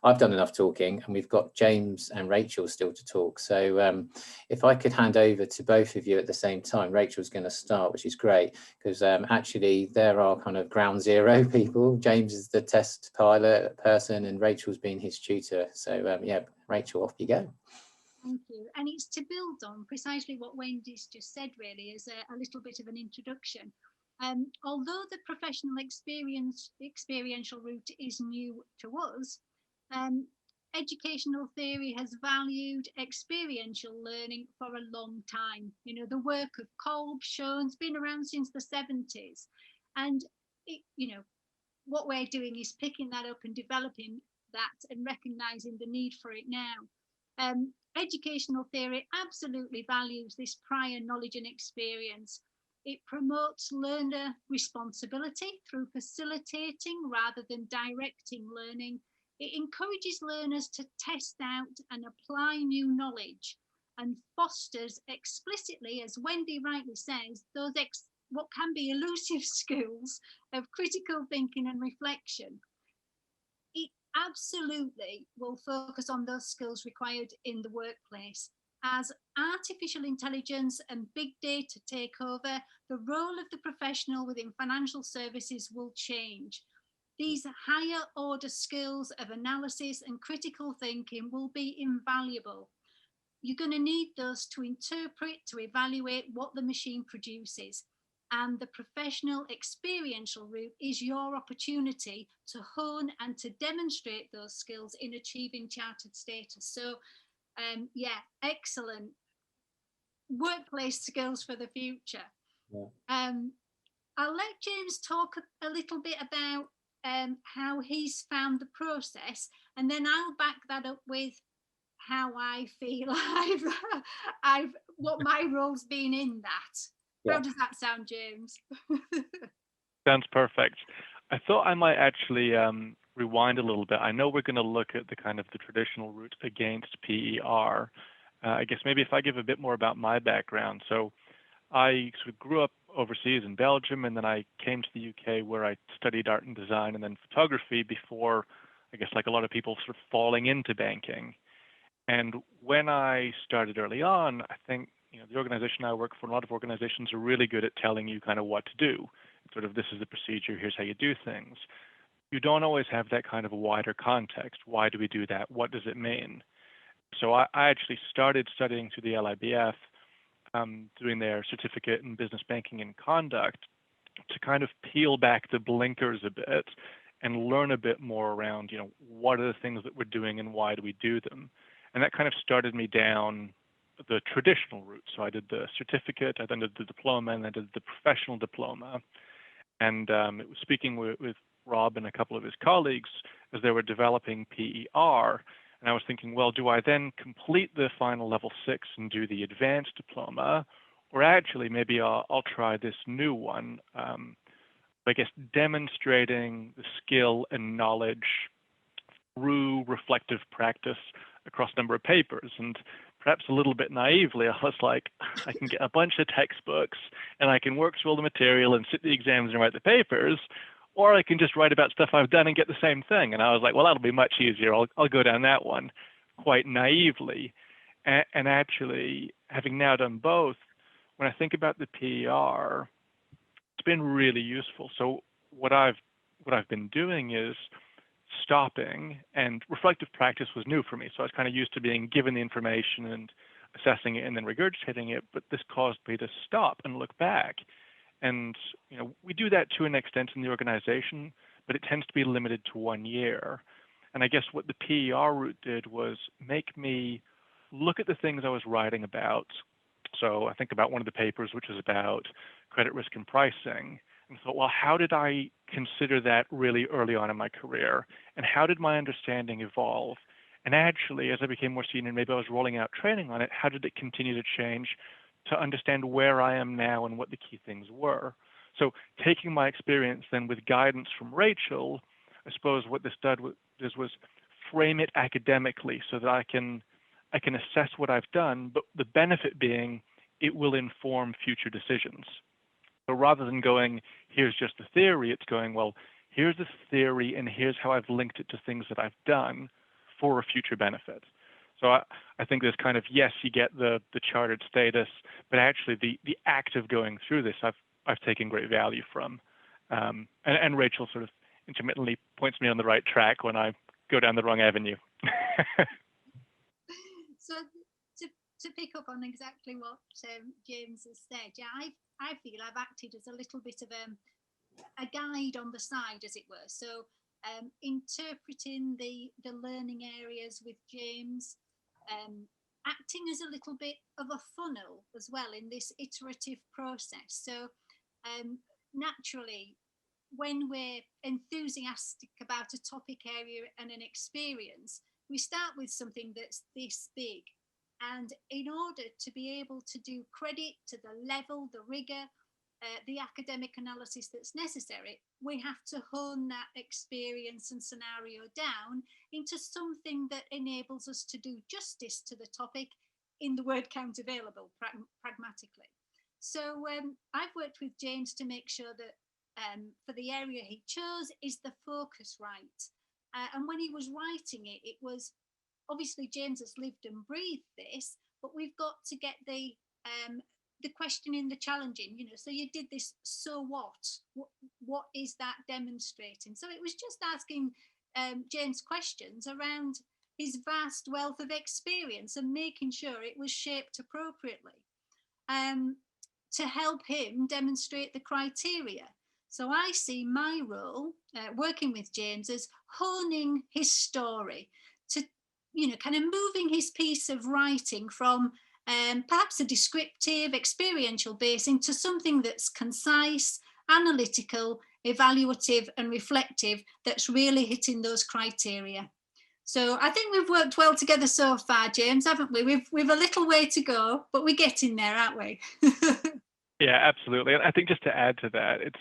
I've done enough talking, and we've got James and Rachel still to talk. So if I could hand over to both of you at the same time. Rachel's going to start, which is great, because actually there are kind of ground zero people. James is the test pilot person and Rachel's been his tutor. So yeah, Rachel, off you go. Thank you. And it's to build on precisely what Wendy's just said, really, as a little bit of an introduction. Although the professional experiential route is new to us, educational theory has valued experiential learning for a long time. You know, the work of Kolb, Chowne's been around since the 70s. And, you know, what we're doing is picking that up and developing that and recognising the need for it now. Educational theory absolutely values this prior knowledge and experience. It promotes learner responsibility through facilitating rather than directing learning. It encourages learners to test out and apply new knowledge, and fosters explicitly, as Wendy rightly says, those what can be elusive skills of critical thinking and reflection. It absolutely will focus on those skills required in the workplace. As artificial intelligence and big data take over, the role of the professional within financial services will change. These higher order skills of analysis and critical thinking will be invaluable. You're going to need those to interpret, to evaluate what the machine produces. And the professional experiential route is your opportunity to hone and to demonstrate those skills in achieving chartered status. So yeah, excellent workplace skills for the future. Yeah. I'll let James talk a little bit about how he's found the process, and then I'll back that up with how I feel I've what my role's been in that. Yeah. How does that sound, James? Sounds perfect. I thought I might actually rewind a little bit. I know we're going to look at the kind of the traditional route against PER. I guess maybe if I give a bit more about my background. So I sort of grew up overseas in Belgium, and then I came to the UK where I studied art and design and then photography before, I guess, like a lot of people, sort of falling into banking. And when I started early on, I think, you know, the organization I work for, a lot of organizations are really good at telling you kind of what to do. Sort of, this is the procedure, here's how you do things. You don't always have that kind of a wider context. Why do we do that? What does it mean? So I actually started studying through the LIBF, doing their certificate in business banking and conduct, to kind of peel back the blinkers a bit and learn a bit more around, you know, what are the things that we're doing and why do we do them? And that kind of started me down the traditional route. So I did the certificate, I then did the diploma, and I did the professional diploma. And it was speaking with Rob and a couple of his colleagues as they were developing PER. And I was thinking, well, do I then complete the final level 6 and do the advanced diploma? Or actually, maybe I'll try this new one, I guess, demonstrating the skill and knowledge through reflective practice across a number of papers. And perhaps a little bit naively, I was like, I can get a bunch of textbooks and I can work through all the material and sit the exams and write the papers, or I can just write about stuff I've done and get the same thing. And I was like, well, that'll be much easier. I'll go down that one, quite naively. And actually, having now done both, when I think about the PER, it's been really useful. So what I've been doing is stopping, and reflective practice was new for me. So I was kind of used to being given the information and assessing it and then regurgitating it, but this caused me to stop and look back. And we do that to an extent in the organization, but it tends to be limited to 1 year. And I guess what the PER route did was make me look at the things I was writing about. So I think about one of the papers, which was about credit risk and pricing, and thought, well, how did I consider that really early on in my career? And how did my understanding evolve? And actually, as I became more senior, maybe I was rolling out training on it, how did it continue to change to understand where I am now and what the key things were? So taking my experience then with guidance from Rachel, I suppose what this did was frame it academically so that I can assess what I've done, but the benefit being it will inform future decisions. So rather than going, here's just the theory, it's going, well, here's the theory and here's how I've linked it to things that I've done for a future benefit. So I think there's kind of, yes, you get the chartered status, but actually the act of going through this, I've taken great value from. And Rachel sort of intermittently points me on the right track when I go down the wrong avenue. So to pick up on exactly what James has said, yeah, I feel I've acted as a little bit of a guide on the side, as it were. So interpreting the learning areas with James, acting as a little bit of a funnel as well in this iterative process. So naturally, when we're enthusiastic about a topic area and an experience, we start with something that's this big. And in order to be able to do credit to the level, the rigor, the academic analysis that's necessary, we have to hone that experience and scenario down into something that enables us to do justice to the topic in the word count available pragmatically. So I've worked with James to make sure that for the area he chose is the focus right. And when he was writing it, it was obviously James has lived and breathed this, but we've got to get the questioning, the challenging, so you did this, so what is that demonstrating? So it was just asking James questions around his vast wealth of experience and making sure it was shaped appropriately to help him demonstrate the criteria. So I see my role working with James as honing his story to, kind of moving his piece of writing from perhaps a descriptive, experiential base into something that's concise, analytical, evaluative and reflective that's really hitting those criteria. So I think we've worked well together so far, James, haven't we? We've a little way to go, but we're getting there, aren't we? Yeah, absolutely. And I think just to add to that, it's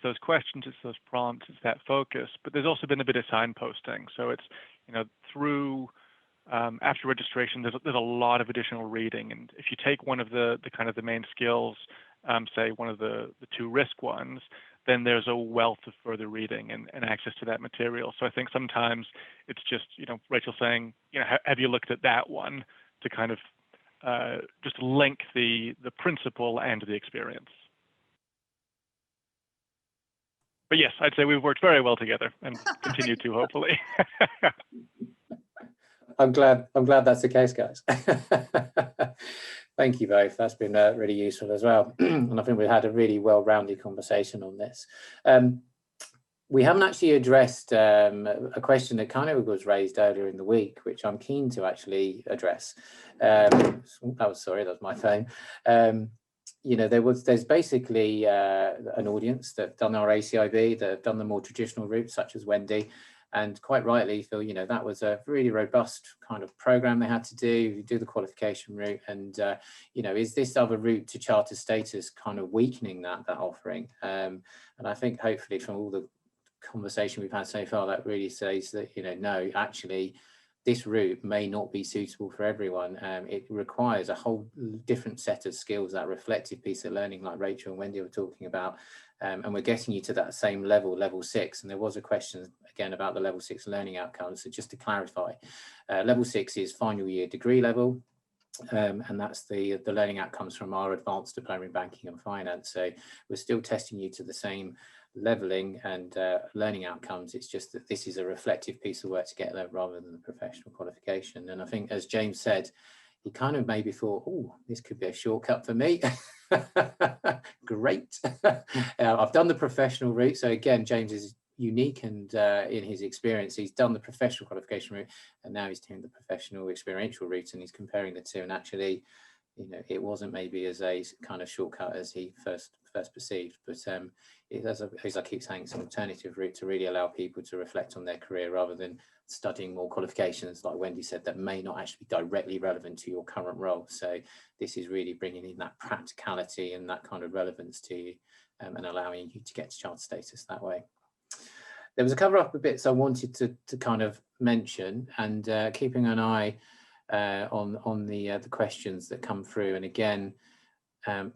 those questions, it's those prompts, it's that focus, but there's also been a bit of signposting. So it's, through after registration, there's a lot of additional reading. And if you take one of the kind of the main skills, say one of the 2 risk ones, then there's a wealth of further reading and access to that material. So I think sometimes it's just, Rachel saying, have you looked at that one, to kind of just link the principle and the experience. But yes, I'd say we've worked very well together and continue to, hopefully. I'm glad that's the case, guys. Thank you both. That's been really useful as well. And I think we've had a really well-rounded conversation on this. We haven't actually addressed a question that kind of was raised earlier in the week, which I'm keen to actually address. That was my phone. There's basically an audience that have done our ACIB, that have done the more traditional routes, such as Wendy, and quite rightly feel, that was a really robust kind of program they had to do the qualification route. And, is this other route to charter status kind of weakening that offering? And I think hopefully from all the conversation we've had so far, that really says that, no, actually, this route may not be suitable for everyone. It requires a whole different set of skills, that reflective piece of learning like Rachel and Wendy were talking about. And we're getting you to that same level 6. And there was a question again about the level 6 learning outcomes. So just to clarify, level 6 is final year degree level. And that's the learning outcomes from our advanced diploma in banking and finance. So we're still testing you to the same leveling and learning outcomes. It's just that this is a reflective piece of work to get there rather than the professional qualification. And I think, as James said, he kind of maybe thought, oh, this could be a shortcut for me. Great. I've done the professional route. So again, James is unique, and in his experience, he's done the professional qualification route, and now he's doing the professional experiential route, and he's comparing the two. And actually, you know, it wasn't maybe as a kind of shortcut as he first perceived, but it has, as I keep saying, it's an alternative route to really allow people to reflect on their career rather than studying more qualifications, like Wendy said, that may not actually be directly relevant to your current role. So this is really bringing in that practicality and that kind of relevance to you, and allowing you to get to chartered status that way. There was a cover up of bits I wanted to kind of mention, and keeping an eye on the questions that come through. And again,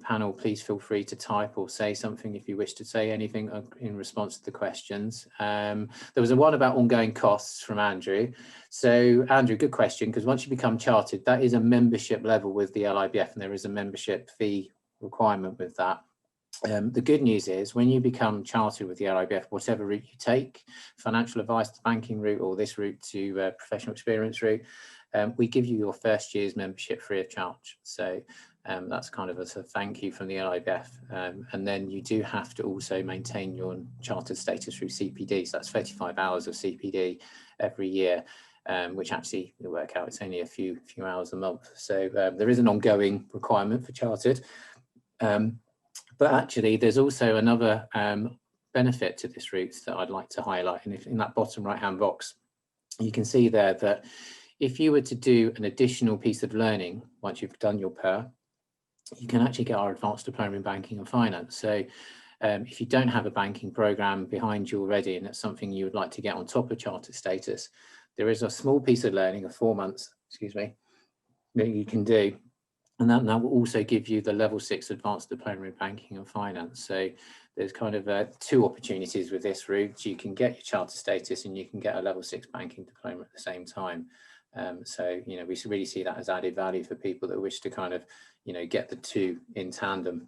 panel, please feel free to type or say something if you wish to say anything in response to the questions. There was one about ongoing costs from Andrew. So Andrew, good question, because once you become chartered, that is a membership level with the LIBF, and there is a membership fee requirement with that. The good news is when you become chartered with the LIBF, whatever route you take, financial advice, the banking route, or this route to professional experience route, we give you your first year's membership free of charge. So that's kind of a thank you from the LIBF. And then you do have to also maintain your chartered status through CPD. So that's 35 hours of CPD every year, which actually will work out, it's only a few hours a month. So there is an ongoing requirement for chartered. But actually, there's also another benefit to this route that I'd like to highlight. And if in that bottom right-hand box, you can see there that if you were to do an additional piece of learning once you've done your PER, you can actually get our advanced diploma in banking and finance. So if you don't have a banking program behind you already, and it's something you would like to get on top of chartered status, there is a small piece of learning of 4 months, that you can do. And that will also give you the level 6 advanced diploma in banking and finance. So there's kind of two opportunities with this route. You can get your chartered status and you can get a level 6 banking diploma at the same time. So, you know, we really see that as added value for people that wish to kind of, you know, get the two in tandem.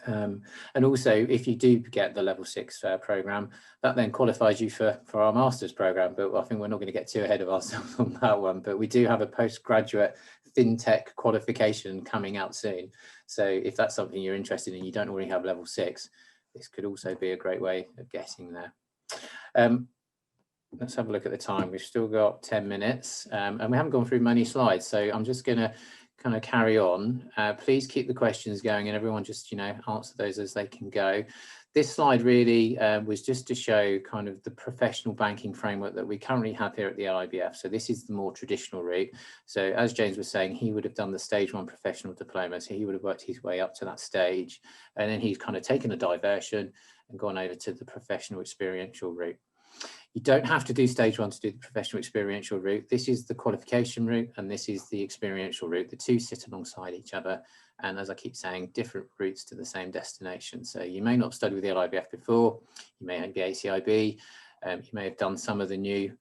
And also, if you do get the level 6 program, that then qualifies you for our master's program. But I think we're not going to get too ahead of ourselves on that one. But we do have a postgraduate fintech qualification coming out soon. So if that's something you're interested in, you don't already have level 6, this could also be a great way of getting there. Let's have a look at the time. We've still got 10 minutes and we haven't gone through many slides. So I'm just going to kind of carry on. Please keep the questions going and everyone just, you know, answer those as they can go. This slide really was just to show kind of the professional banking framework that we currently have here at the LIBF. So this is the more traditional route. So as James was saying, he would have done the stage 1 professional diploma. So he would have worked his way up to that stage. And then he's kind of taken a diversion and gone over to the professional experiential route. You don't have to do stage 1 to do the professional experiential route. This is the qualification route and this is the experiential route. The two sit alongside each other. And as I keep saying, different routes to the same destination. So you may not have studied with the LIBF before, you may be ACIB, you may have done some of the new.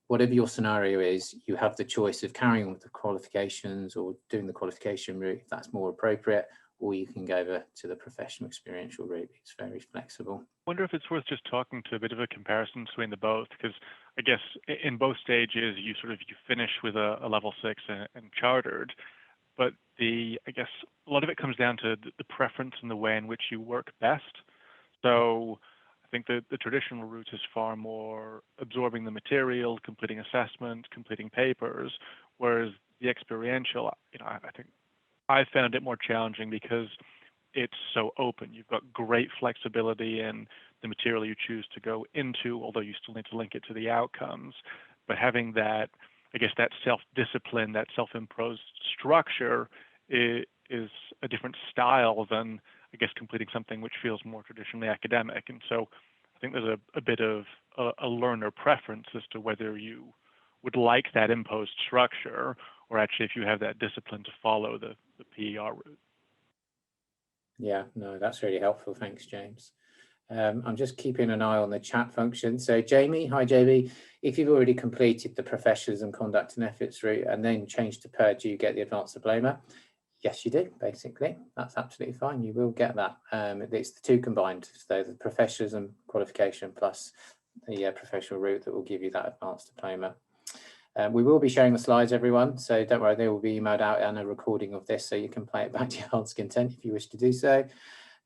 Whatever your scenario is, you have the choice of carrying on with the qualifications or doing the qualification route if that's more appropriate, or you can go over to the professional experiential route. It's very flexible. I wonder if it's worth just talking to a bit of a comparison between the both, because I guess in both stages you finish with a level 6 and chartered, but I guess a lot of it comes down to the preference and the way in which you work best. So I think the traditional route is far more absorbing the material, completing assessment, completing papers, whereas the experiential, you know, I think I found it more challenging because it's so open. You've got great flexibility in the material you choose to go into, although you still need to link it to the outcomes. But having that, I guess, that self-discipline, that self-imposed structure is a different style than, I guess, completing something which feels more traditionally academic. And so I think there's a bit of a learner preference as to whether you would like that imposed structure, or actually if you have that discipline to follow the PER route. Yeah, no, that's really helpful. Thanks, James. I'm just keeping an eye on the chat function. So Jamie, hi Jamie, if you've already completed the professionalism, conduct and ethics route and then changed to PER, do you get the advanced diploma? Yes, you do, basically. That's absolutely fine. You will get that. It's the two combined, so the professionalism qualification plus the professional route that will give you that advanced diploma. We will be sharing the slides, everyone, so don't worry, they will be emailed out and a recording of this, so you can play it back to your heart's content if you wish to do so.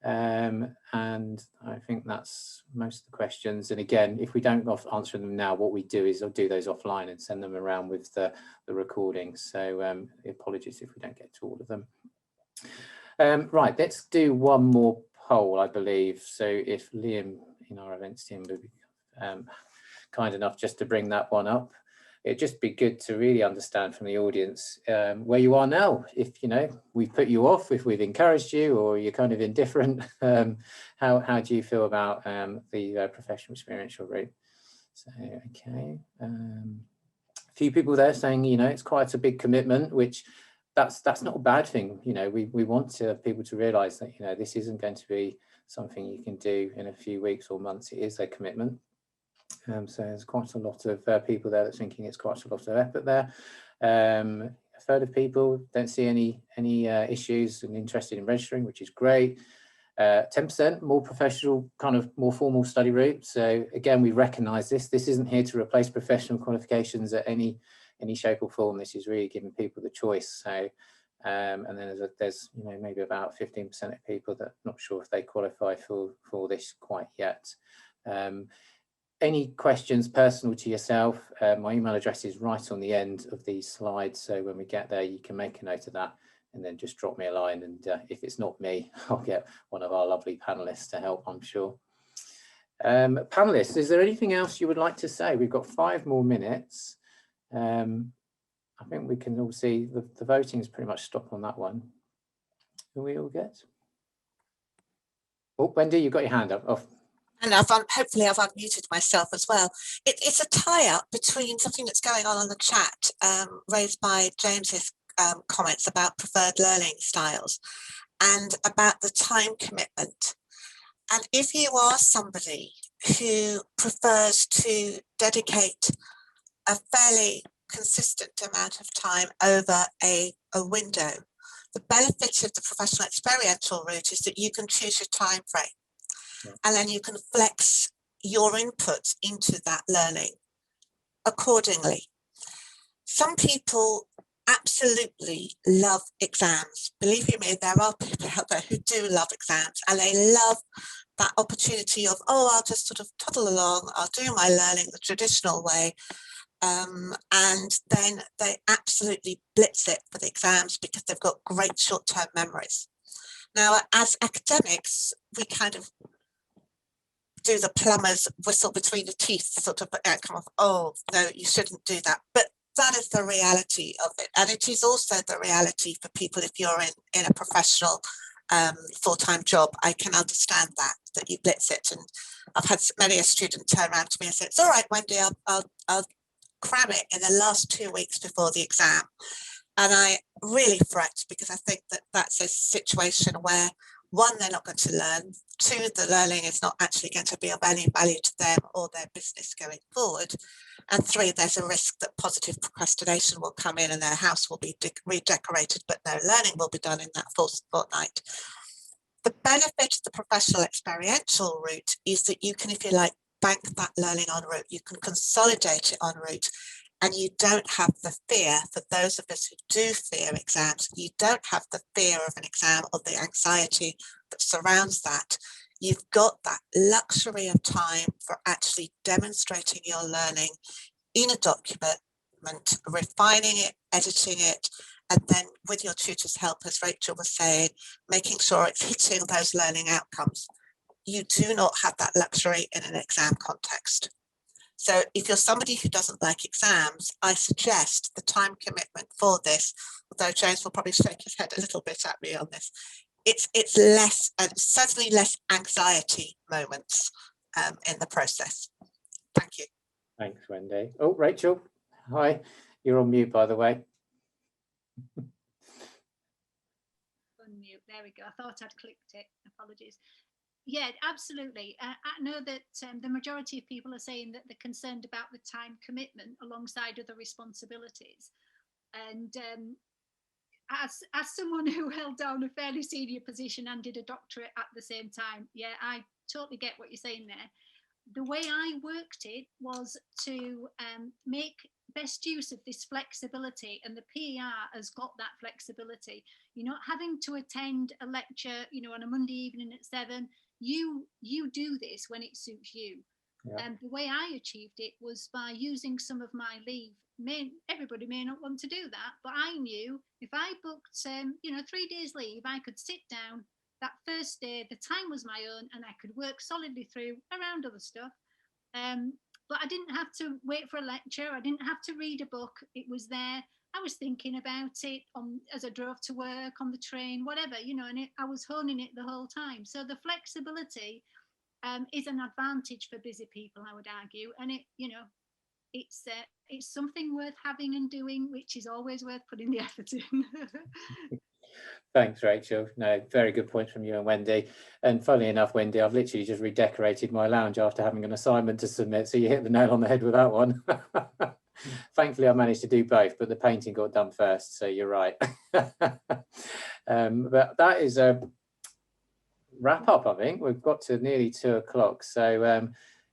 And I think that's most of the questions. And again, if we don't answer them now, what we do is I'll do those offline and send them around with the recordings. So apologies if we don't get to all of them. Right, let's do one more poll, I believe. So if Liam in our events team would be kind enough just to bring that one up. It'd just be good to really understand from the audience where you are now. If we've put you off, if we've encouraged you, or you're kind of indifferent, how do you feel about the professional experiential route? So okay, a few people there saying it's quite a big commitment, which that's not a bad thing. We want people to realise that this isn't going to be something you can do in a few weeks or months. It is a commitment. So there's quite a lot of people there that's thinking it's quite a lot of effort there. A third of people don't see any issues and interested in registering, which is great. 10% more professional, kind of more formal study route. So again, we recognise this. This isn't here to replace professional qualifications at any shape or form. This is really giving people the choice. So and then there's maybe about 15% of people that are not sure if they qualify for this quite yet. Any questions personal to yourself, my email address is right on the end of these slides, so when we get there you can make a note of that and then just drop me a line, and if it's not me, I'll get one of our lovely panelists to help, I'm sure. Panelists, is there anything else you would like to say? We've got 5 more minutes. I think we can all see the voting is pretty much stopped on that one. Who we all get? Oh, Wendy, you've got your hand up. Off. And hopefully I've unmuted myself as well. It's a tie-up between something that's going on the chat raised by James's comments about preferred learning styles and about the time commitment. And if you are somebody who prefers to dedicate a fairly consistent amount of time over a window, the benefit of the professional experiential route is that you can choose your time frame. And then you can flex your input into that learning accordingly. Some people absolutely love exams. Believe you me, there are people out there who do love exams, and they love that opportunity of, I'll just sort of toddle along, I'll do my learning the traditional way. And then they absolutely blitz it for the exams because they've got great short-term memories. Now, as academics, we kind of do the plumber's whistle between the teeth sort of outcome of, oh no, you shouldn't do that, but that is the reality of it. And it is also the reality for people if you're in a professional full-time job. I can understand that you blitz it, and I've had many a student turn around to me and say, it's all right, Wendy, I'll cram it in the last 2 weeks before the exam. And I really fret because I think that that's a situation where, 1, they're not going to learn. 2, the learning is not actually going to be of any value to them or their business going forward. And 3, there's a risk that positive procrastination will come in and their house will be redecorated, but no learning will be done in that fortnight. The benefit of the professional experiential route is that you can, if you like, bank that learning en route. You can consolidate it en route. And you don't have the fear, for those of us who do fear exams, you don't have the fear of an exam or the anxiety that surrounds that. You've got that luxury of time for actually demonstrating your learning in a document, refining it, editing it, and then with your tutor's help, as Rachel was saying, making sure it's hitting those learning outcomes. You do not have that luxury in an exam context. So if you're somebody who doesn't like exams, I suggest the time commitment for this, although James will probably shake his head a little bit at me on this, it's less, and certainly less anxiety moments in the process. Thank you. Thanks, Wendy. Oh, Rachel, hi. You're on mute, by the way. Unmute, there we go. I thought I'd clicked it. Apologies. Yeah, absolutely. I know that the majority of people are saying that they're concerned about the time commitment alongside other responsibilities. And as someone who held down a fairly senior position and did a doctorate at the same time, yeah, I totally get what you're saying there. The way I worked it was to make best use of this flexibility, and the PER has got that flexibility. You're not having to attend a lecture, you know, on a Monday evening at 7. You do this when it suits you. Yeah. And the way I achieved it was by using some of my leave. Everybody may not want to do that, but I knew if I booked, you know, 3 days leave, I could sit down that first day. The time was my own, and I could work solidly through around other stuff. But I didn't have to wait for a lecture. I didn't have to read a book. It was there. I was thinking about it as I drove to work, on the train, whatever, you know, and I was honing it the whole time. So the flexibility is an advantage for busy people, I would argue, and it, you know, it's something worth having and doing, which is always worth putting the effort in. Thanks, Rachel. No, very good points from you and Wendy. And funnily enough, Wendy, I've literally just redecorated my lounge after having an assignment to submit. So you hit the nail on the head with that one. Thankfully, I managed to do both, but the painting got done first. So you're right. But that is a wrap up, I think. We've got to nearly 2 o'clock. So,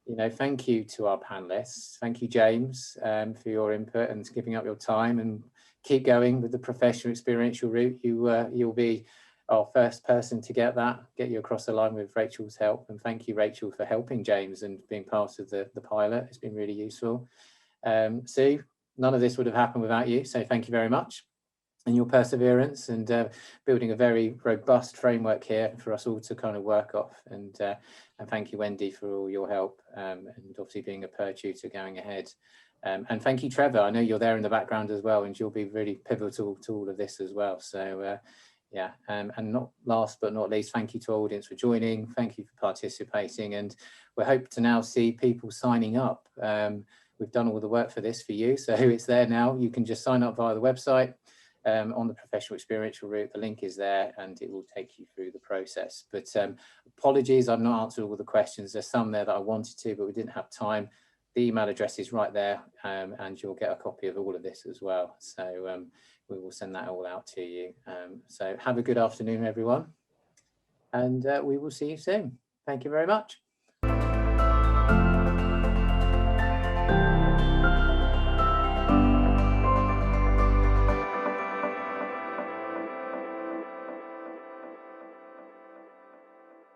you know, thank you to our panelists. Thank you, James, for your input and giving up your time, and keep going with the professional experiential route. You'll be our first person to get you across the line with Rachel's help. And thank you, Rachel, for helping James and being part of the pilot. It's been really useful. Sue, none of this would have happened without you. So thank you very much, and your perseverance, and building a very robust framework here for us all to kind of work off. And thank you, Wendy, for all your help, and obviously being a per tutor going ahead. And thank you, Trevor. I know you're there in the background as well, and you'll be really pivotal to all of this as well. So yeah, and not last but not least, thank you to our audience for joining. Thank you for participating, and we hope to now see people signing up. We've done all the work for this for you, so it's there now. You can just sign up via the website. On the Professional Experiential Route, the link is there, and it will take you through the process. But apologies, I've not answered all the questions. There's some there that I wanted to, but we didn't have time. The email address is right there, and you'll get a copy of all of this as well. So we will send that all out to you. So have a good afternoon, everyone, and we will see you soon. Thank you very much.